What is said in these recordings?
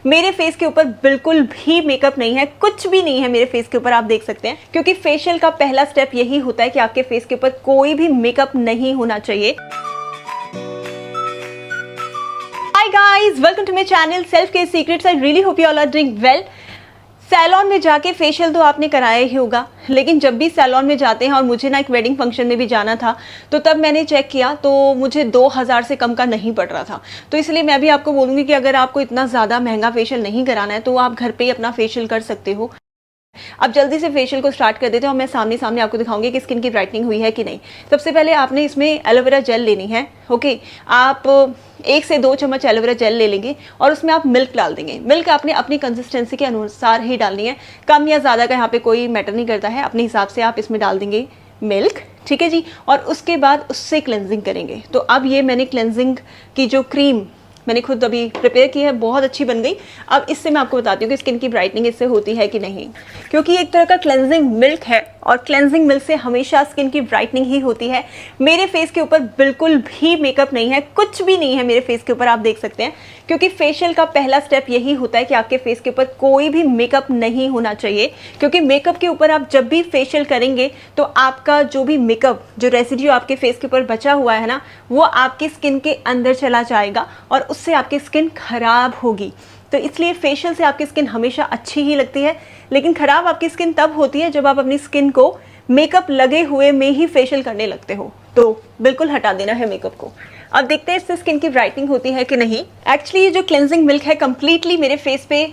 मेरे फेस के ऊपर बिल्कुल भी मेकअप नहीं है, कुछ भी नहीं है मेरे फेस के ऊपर, आप देख सकते हैं। क्योंकि फेशियल का पहला स्टेप यही होता है कि आपके फेस के ऊपर कोई भी मेकअप नहीं होना चाहिए। Hi guys, welcome to my channel self care secrets. I really hope you all are doing well. Salon में जाके फेशियल तो आपने कराया ही होगा, लेकिन जब भी सैलून में जाते हैं, और मुझे ना एक वेडिंग फंक्शन में भी जाना था, तो तब मैंने चेक किया तो मुझे 2000 से कम का नहीं पड़ रहा था। तो इसलिए मैं भी आपको बोलूँगी कि अगर आपको इतना ज़्यादा महंगा फेशियल नहीं कराना है तो आप घर पे ही अपना फेशियल कर सकते हो। अब जल्दी से फेशियल को स्टार्ट कर देते हैं और मैं सामने सामने आपको दिखाऊंगी कि स्किन की ब्राइटनिंग हुई है कि नहीं। सबसे पहले आपने इसमें एलोवेरा जेल लेनी है। ओके, आप 1 से 2 चम्मच एलोवेरा जेल ले लेंगे और उसमें आप मिल्क डाल देंगे। मिल्क आपने अपनी कंसिस्टेंसी के अनुसार ही डालनी है, कम या ज़्यादा का यहाँ पे कोई मैटर नहीं करता है। अपने हिसाब से आप इसमें डाल देंगे मिल्क, ठीक है जी। और उसके बाद उससे क्लेंजिंग करेंगे। तो अब ये मैंने क्लेंजिंग की जो क्रीम मैंने खुद अभी प्रिपेयर की है, बहुत अच्छी बन गई। अब इससे मैं आपको बताती हूँ कि स्किन की ब्राइटनिंग इससे होती है कि नहीं, क्योंकि एक तरह का क्लेंजिंग मिल्क है और क्लेंजिंग मिल्क से हमेशा स्किन की ब्राइटनिंग ही होती है। मेरे फेस के ऊपर बिल्कुल भी मेकअप नहीं है, कुछ भी नहीं है मेरे फेस के ऊपर, आप देख सकते हैं। क्योंकि फेशियल का पहला स्टेप यही होता है कि आपके फेस के ऊपर कोई भी मेकअप नहीं होना चाहिए। क्योंकि मेकअप के ऊपर आप जब भी फेशियल करेंगे तो आपका जो भी मेकअप, जो रेसिड्यू आपके फेस के ऊपर बचा हुआ है ना, वो आपकी स्किन के अंदर चला जाएगा और उससे आपकी स्किन खराब होगी। तो इसलिए फेशियल से आपकी स्किन हमेशा अच्छी ही लगती है, लेकिन खराब आपकी स्किन तब होती है जब आप अपनी स्किन को मेकअप लगे हुए में ही फेशियल करने लगते हो। तो बिल्कुल हटा देना है मेकअप को। अब देखते हैं इससे स्किन की ब्राइटनिंग होती है कि नहीं। एक्चुअली ये जो क्लेंजिंग मिल्क है कंप्लीटली मेरे फेस पे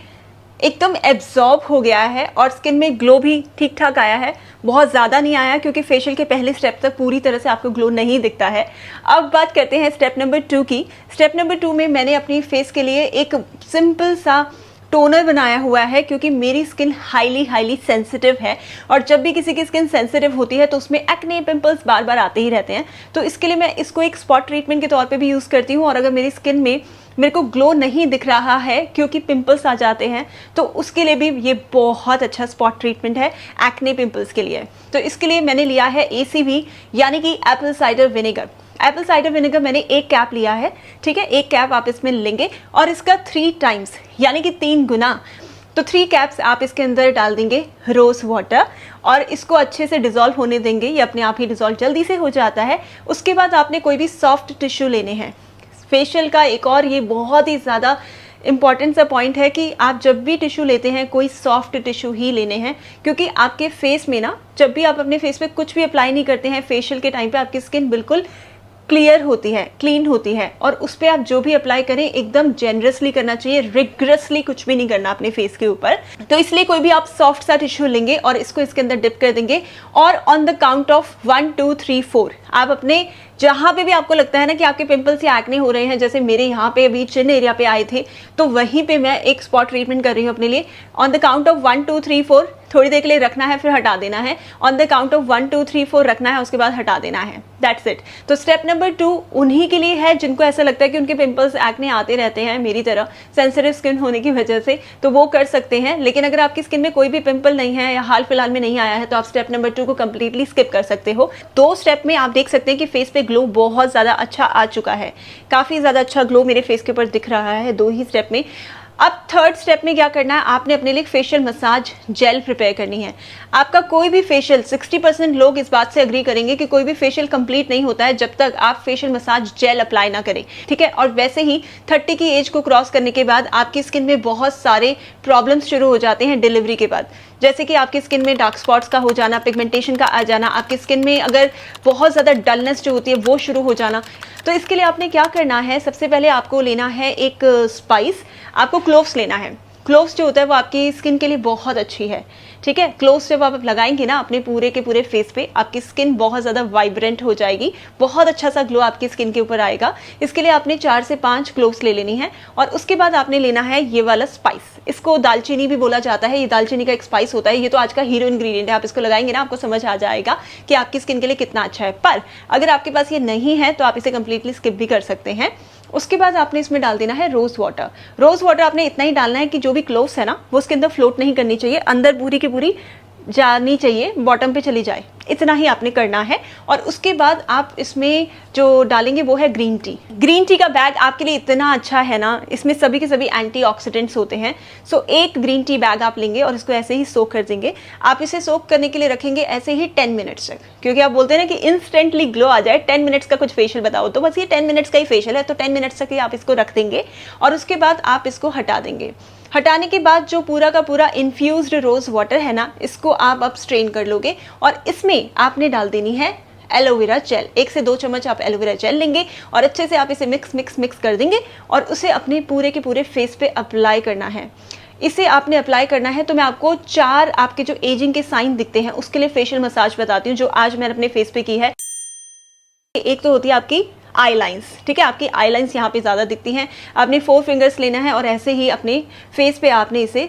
एकदम एब्जॉर्ब हो गया है और स्किन में ग्लो भी ठीक ठाक आया है, बहुत ज़्यादा नहीं आया, क्योंकि फेशियल के पहले स्टेप तक पूरी तरह से आपको ग्लो नहीं दिखता है। अब बात करते हैं स्टेप नंबर 2 की। स्टेप नंबर 2 में मैंने अपनी फेस के लिए एक सिंपल सा टोनर बनाया हुआ है, क्योंकि मेरी स्किन हाईली सेंसिटिव है और जब भी किसी की स्किन सेंसिटिव होती है तो उसमें एक्ने पिंपल्स बार बार आते ही रहते हैं। तो इसके लिए मैं इसको एक स्पॉट ट्रीटमेंट के तौर पे भी यूज़ करती हूँ। और अगर मेरी स्किन में मेरे को ग्लो नहीं दिख रहा है क्योंकि पिंपल्स आ जाते हैं, तो उसके लिए भी ये बहुत अच्छा स्पॉट ट्रीटमेंट है एक्ने पिंपल्स के लिए। तो इसके लिए मैंने लिया है ACV यानी कि Apple cider vinegar. Apple cider vinegar मैंने 1 कैप लिया है, ठीक है। 1 कैप आप इसमें लेंगे और इसका 3 टाइम्स यानी कि 3 गुना, तो 3 कैप्स आप इसके अंदर डाल देंगे रोज़ वाटर और इसको अच्छे से डिज़ोल्व होने देंगे। ये अपने आप ही डिज़ोल्व जल्दी से हो जाता है। उसके बाद आपने कोई भी सॉफ्ट टिश्यू लेने हैं। फेशियल का एक और ये बहुत ही ज़्यादा इंपॉर्टेंट सा पॉइंट है कि आप जब भी टिश्यू लेते हैं कोई सॉफ्ट टिश्यू ही लेने हैं, क्योंकि आपके फेस में ना, जब भी आप अपने फेस पे कुछ भी अप्लाई नहीं करते हैं फेशियल के टाइम पे, आपकी स्किन बिल्कुल क्लियर होती है, क्लीन होती है। और उस पर आप जो भी अप्लाई करें एकदम जेनरसली करना चाहिए, रिग्रेसली कुछ भी नहीं करना अपने फेस के ऊपर। तो इसलिए कोई भी आप सॉफ्ट सा टिश्यू लेंगे और इसको इसके अंदर डिप कर देंगे और ऑन द काउंट ऑफ 1 2 3 4 आप अपने जहाँ पे भी आपको लगता है ना कि आपके पिंपल्स या एक्ने हो रहे हैं, जैसे मेरे यहाँ पे अभी चिन एरिया पे आए थे, तो वहीं पे मैं एक स्पॉट ट्रीटमेंट कर रही हूँ अपने लिए। ऑन द काउंट ऑफ 1 2 3 4 थोड़ी देर के लिए रखना है, फिर हटा देना है। ऑन द काउंट ऑफ 1 2 3 4 रखना है, उसके बाद हटा देना है। That's it. तो स्टेप नंबर 2 उन्हीं के लिए है जिनको ऐसा लगता है कि उनके पिंपल्स एक्ने आते रहते हैं मेरी तरह सेंसिटिव स्किन होने की वजह से, तो वो कर सकते हैं। लेकिन अगर आपकी स्किन में कोई भी पिंपल नहीं है या हाल फिलहाल में नहीं आया है, तो आप स्टेप नंबर 2 को कंप्लीटली स्किप कर सकते हो। 2 स्टेप में आप देख सकते हैं कि फेस पे ग्लो बहुत ज़्यादा अच्छा आ चुका है, काफ़ी ज़्यादा अच्छा ग्लो मेरे फेस के ऊपर दिख रहा है 2 ही स्टेप में। अब 3rd स्टेप में क्या करना है, आपने अपने लिए फेशियल मसाज जेल प्रिपेयर करनी है। आपका कोई भी फेशियल, 60% लोग इस बात से एग्री करेंगे कि कोई भी फेशियल कंप्लीट नहीं होता है जब तक आप फेशियल मसाज जेल अप्लाई ना करें, ठीक है। और वैसे ही 30 की एज को क्रॉस करने के बाद आपकी स्किन में बहुत सारे प्रॉब्लम्स शुरू हो जाते हैं डिलीवरी के बाद, जैसे कि आपकी स्किन में डार्क स्पॉट्स का हो जाना, पिगमेंटेशन का आ जाना, आपकी स्किन में अगर बहुत ज़्यादा डलनेस जो होती है वो शुरू हो जाना। तो इसके लिए आपने क्या करना है, सबसे पहले आपको लेना है एक स्पाइस, आपको क्लोव्स लेना है। क्लोव्स जो होता है वो आपकी स्किन के लिए बहुत अच्छी है, ठीक है। क्लोव्स जब आप लगाएंगे ना अपने पूरे के पूरे फेस पे, आपकी स्किन बहुत ज़्यादा वाइब्रेंट हो जाएगी, बहुत अच्छा सा ग्लो आपकी स्किन के ऊपर आएगा। इसके लिए आपने 4 से 5 क्लोव्स ले लेनी है और उसके बाद आपने लेना है ये वाला स्पाइस। इसको दालचीनी भी बोला जाता है, ये दालचीनी का एक स्पाइस होता है। ये तो आज का हीरो इंग्रेडिएंट है, आप इसको लगाएंगे ना आपको समझ आ जाएगा कि आपकी स्किन के लिए कितना अच्छा है। पर अगर आपके पास ये नहीं है तो आप इसे कंप्लीटली स्किप भी कर सकते हैं। उसके बाद आपने इसमें डाल देना है रोज़ वाटर। रोज़ वाटर आपने इतना ही डालना है कि जो भी क्लोव्स है ना वो उसके अंदर फ्लोट नहीं करनी चाहिए, अंदर पूरी की पूरी जानी चाहिए, बॉटम पे चली जाए, इतना ही आपने करना है। और उसके बाद आप इसमें जो डालेंगे वो है ग्रीन टी। ग्रीन टी का बैग आपके लिए इतना अच्छा है ना, इसमें सभी के सभी एंटीऑक्सीडेंट्स होते हैं। सो एक ग्रीन टी बैग आप लेंगे और इसको ऐसे ही सोक कर देंगे। आप इसे सोक करने के लिए रखेंगे ऐसे ही 10 मिनट्स तक, क्योंकि आप बोलते हैं ना कि इंस्टेंटली ग्लो आ जाए, 10 मिनट्स का कुछ फेशियल बताओ, तो बस ये 10 मिनट्स का ही फेशियल है, तो 10 मिनट्स तक ही आप इसको रख देंगे और उसके बाद आप इसको हटा देंगे। हटाने के बाद जो पूरा का पूरा इन्फ्यूज्ड रोज वाटर है ना, इसको आप अब स्ट्रेन कर लोगे और इसमें आपने डाल देनी है एलोवेरा जेल। 1 से 2 चम्मच आप एलोवेरा जेल लेंगे और अच्छे से आप इसे मिक्स कर देंगे और उसे अपने पूरे के पूरे फेस पे अप्लाई करना है। इसे आपने अप्लाई करना है तो मैं आपको 4 आपके जो एजिंग के साइन दिखते हैं उसके लिए फेशियल मसाज बताती हूँ, जो आज मैंने अपने फेस पे की है। एक तो होती है आपकी आई लाइन्स, ठीक है, आपकी आई लाइन्स यहाँ पे ज़्यादा दिखती हैं। आपने 4 फिंगर्स लेना है और ऐसे ही अपने फेस पे आपने इसे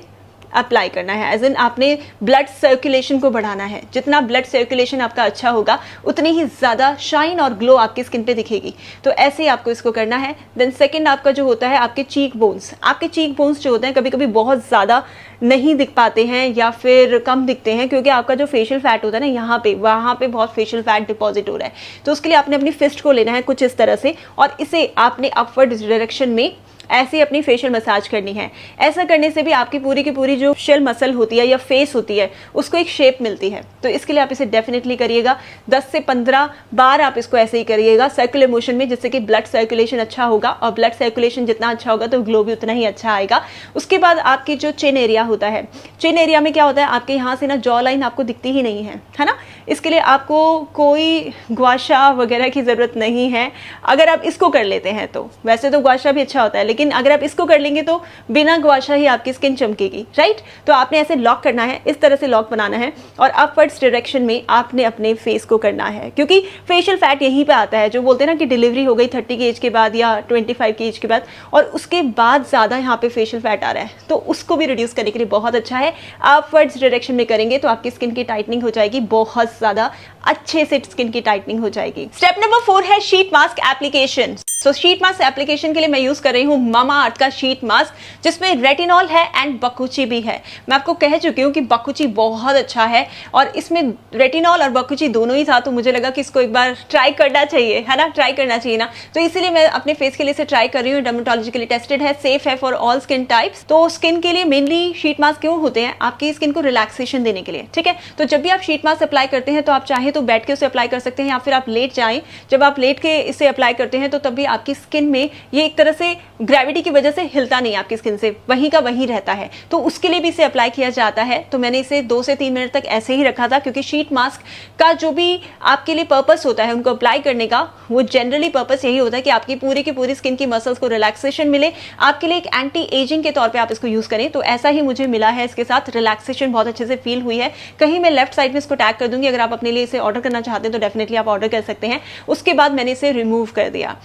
अप्लाई करना है, एज इन आपने ब्लड सर्कुलेशन को बढ़ाना है। जितना ब्लड सर्कुलेशन आपका अच्छा होगा उतनी ही ज़्यादा शाइन और ग्लो आपकी स्किन पे दिखेगी। तो ऐसे ही आपको इसको करना है। देन सेकंड आपका जो होता है आपके चीक बोन्स। आपके चीक बोन्स जो होते हैं कभी कभी बहुत ज़्यादा नहीं दिख पाते हैं या फिर कम दिखते हैं, क्योंकि आपका जो फेशियल फैट होता है ना वहाँ पे बहुत फेशियल फैट डिपॉजिट हो रहा है। तो उसके लिए आपने अपनी फिस्ट को लेना है कुछ इस तरह से और इसे आपने अपवर्ड डायरेक्शन में ऐसे अपनी फेशियल मसाज करनी है। ऐसा करने से भी आपकी पूरी की पूरी जो शेल मसल होती है या फेस होती है उसको एक शेप मिलती है। तो इसके लिए आप इसे डेफिनेटली करिएगा। 10 से 15 बार आप इसको ऐसे ही करिएगा सर्कुलर मोशन में, जिससे कि ब्लड सर्कुलेशन अच्छा होगा और ब्लड सर्कुलेशन जितना अच्छा होगा तो ग्लो भी उतना ही अच्छा आएगा। उसके बाद आपकी जो चिन एरिया होता है, चिन एरिया में क्या होता है आपके यहाँ से ना जॉ लाइन आपको दिखती ही नहीं है ना। इसके लिए आपको कोई गुआशा वगैरह की ज़रूरत नहीं है। अगर आप इसको कर लेते हैं तो वैसे तो गुआशा भी अच्छा होता है, लेकिन अगर आप इसको कर लेंगे तो बिना गुआशा ही आपकी स्किन चमकेगी, राइट। तो आपने ऐसे लॉक करना है, इस तरह से लॉक बनाना है और अपवर्ड्स डायरेक्शन में आपने अपने फेस को करना है, क्योंकि फेशियल फैट यहीं पे आता है। जो बोलते हैं ना कि डिलीवरी हो गई 30 की एज के बाद या 25 की एज के बाद और उसके बाद ज़्यादा यहाँ पे फेशियल फैट आ रहा है, तो उसको भी रिड्यूस करने के लिए बहुत अच्छा है। अपवर्ड्स डायरेक्शन में करेंगे तो आपकी स्किन की टाइटनिंग हो जाएगी, बहुत ज़्यादा अच्छे से स्किन की टाइटनिंग हो जाएगी। स्टेप नंबर 4 है शीट मास्क एप्लीकेशन। सो शीट मास्क एप्लीकेशन के लिए मैं यूज कर रही हूँ मामाअर्थ का शीट मास्क, जिसमें रेटिनॉल है एंड बकुची भी है। मैं आपको कह चुकी हूँ कि बकुची बहुत अच्छा है और इसमें रेटिनॉल और बकुची दोनों ही था, तो मुझे लगा कि इसको एक बार ट्राई करना चाहिए, है ना, ट्राई करना चाहिए ना। तो इसीलिए मैं अपने फेस के लिए इसे ट्राई कर रही हूँ। डर्मेटोलॉजिकली टेस्टेड है, सेफ है फॉर ऑल स्किन टाइप्स। तो स्किन के लिए मेनली शीट मास्क क्यों होते हैं, आपकी स्किन को रिलैक्सेशन देने के लिए, ठीक है। तो जब भी आप शीट मास्क अप्लाई करते हैं तो आप चाहे तो बैठ के उसे अप्लाई कर सकते हैं या फिर आप लेट जाएं। जब आप लेट के इसे अप्लाई करते हैं तो तब भी आपकी स्किन में ये एक तरह से ग्रेविटी की वजह से हिलता नहीं, आपकी स्किन से वहीं का वहीं रहता है, तो उसके लिए भी इसे अप्लाई किया जाता है। तो मैंने इसे 2 से 3 मिनट तक ऐसे ही रखा था, क्योंकि शीट मास्क का जो भी आपके लिए पर्पस होता है उनको अप्लाई करने का, वो जनरली पर्पस यही होता है कि आपकी पूरी की पूरी स्किन की मसल्स को रिलैक्सेशन मिले, आपके लिए एक एंटी एजिंग के तौर पे आप इसको यूज करें। तो ऐसा ही मुझे मिला है, इसके साथ रिलैक्सेशन बहुत अच्छे से फील हुई है। कहीं मैं लेफ्ट साइड में इसको टैग कर दूंगी, अगर आप अपने लिए इसे ऑर्डर करना चाहते हैं तो डेफिनेटली आप ऑर्डर कर सकते हैं। उसके बाद मैंने इसे रिमूव कर दिया।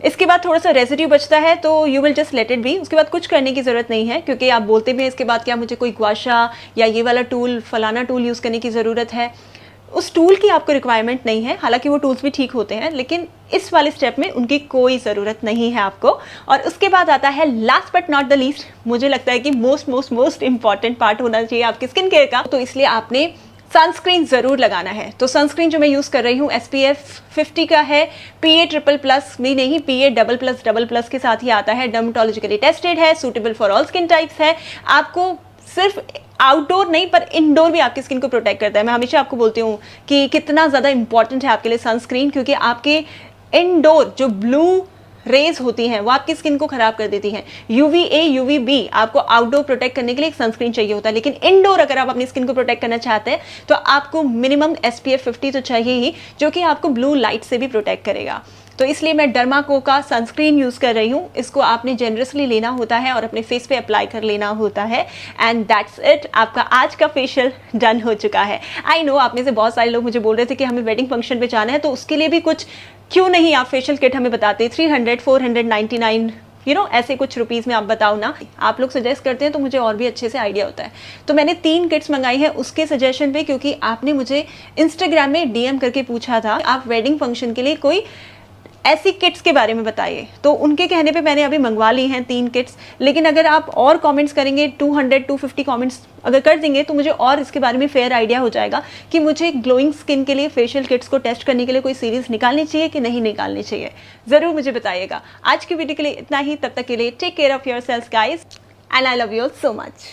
इसके बाद थोड़ा सा रेसिड्यू बचता है तो you will just let it be. उसके बाद कुछ करने की जरूरत नहीं है, क्योंकि आप बोलते भी हैं इसके बाद क्या मुझे कोई गुआशा या ये वाला टूल फलाना टूल यूज़ करने की ज़रूरत है। उस टूल की आपको रिक्वायरमेंट नहीं है, हालांकि वो टूल्स भी ठीक होते हैं, लेकिन इस वाले स्टेप में उनकी कोई ज़रूरत नहीं है आपको। और उसके बाद आता है last but not the least, मुझे लगता है कि मोस्ट इंपॉर्टेंट पार्ट होना चाहिए आपकी स्किन केयर का, तो इसलिए आपने सनस्क्रीन जरूर लगाना है। तो सनस्क्रीन जो मैं यूज कर रही हूँ SPF 50 का है, PA++ में नहीं, PA+++ के साथ ही आता है, डर्मेटोलॉजिकली टेस्टेड है, suitable for all skin types है। आपको सिर्फ आउटडोर नहीं पर इंडोर भी आपकी स्किन को प्रोटेक्ट करता है। मैं हमेशा आपको बोलती हूँ कि कितना ज़्यादा इंपॉर्टेंट है आपके लिए सनस्क्रीन, क्योंकि आपके इंडोर जो ब्लू रेज होती हैं वो आपकी स्किन को खराब कर देती हैं। UVA UVB आपको आउटडोर प्रोटेक्ट करने के लिए एक सनस्क्रीन चाहिए होता है, लेकिन इंडोर अगर आप अपनी स्किन को प्रोटेक्ट करना चाहते हैं तो आपको मिनिमम SPF 50 तो चाहिए ही, जो कि आपको ब्लू लाइट से भी प्रोटेक्ट करेगा। तो इसलिए मैं डर्माको का सनस्क्रीन यूज कर रही हूँ। इसको आपने जेनरसली लेना होता है और अपने फेस पे अप्लाई कर लेना होता है, एंड दैट्स इट। आपका आज का फेशियल डन हो चुका है। आई नो आप में से बहुत सारे लोग मुझे बोल रहे थे कि हमें वेडिंग फंक्शन पे जाना है, तो उसके लिए भी कुछ क्यों नहीं आप फेशियल किट हमें बताते, 300 499 ऐसे कुछ रुपीज़ में आप बताओ ना। आप लोग सजेस्ट करते हैं तो मुझे और भी अच्छे से आइडिया होता है। तो मैंने 3 किट्स मंगाई है उसके सजेशन पे, क्योंकि आपने मुझे इंस्टाग्राम में DM करके पूछा था आप वेडिंग फंक्शन के लिए कोई ऐसी किट्स के बारे में बताइए। तो उनके कहने पे मैंने अभी मंगवा ली हैं 3 किट्स, लेकिन अगर आप और कमेंट्स करेंगे 200-250 कमेंट्स अगर कर देंगे तो मुझे और इसके बारे में फेयर आइडिया हो जाएगा कि मुझे ग्लोइंग स्किन के लिए फेशियल किट्स को टेस्ट करने के लिए कोई सीरीज निकालनी चाहिए कि नहीं निकालनी चाहिए। ज़रूर मुझे बताइएगा। आज की वीडियो के लिए इतना ही, तब तक के लिए take care of yourselves guys and I love you all so much.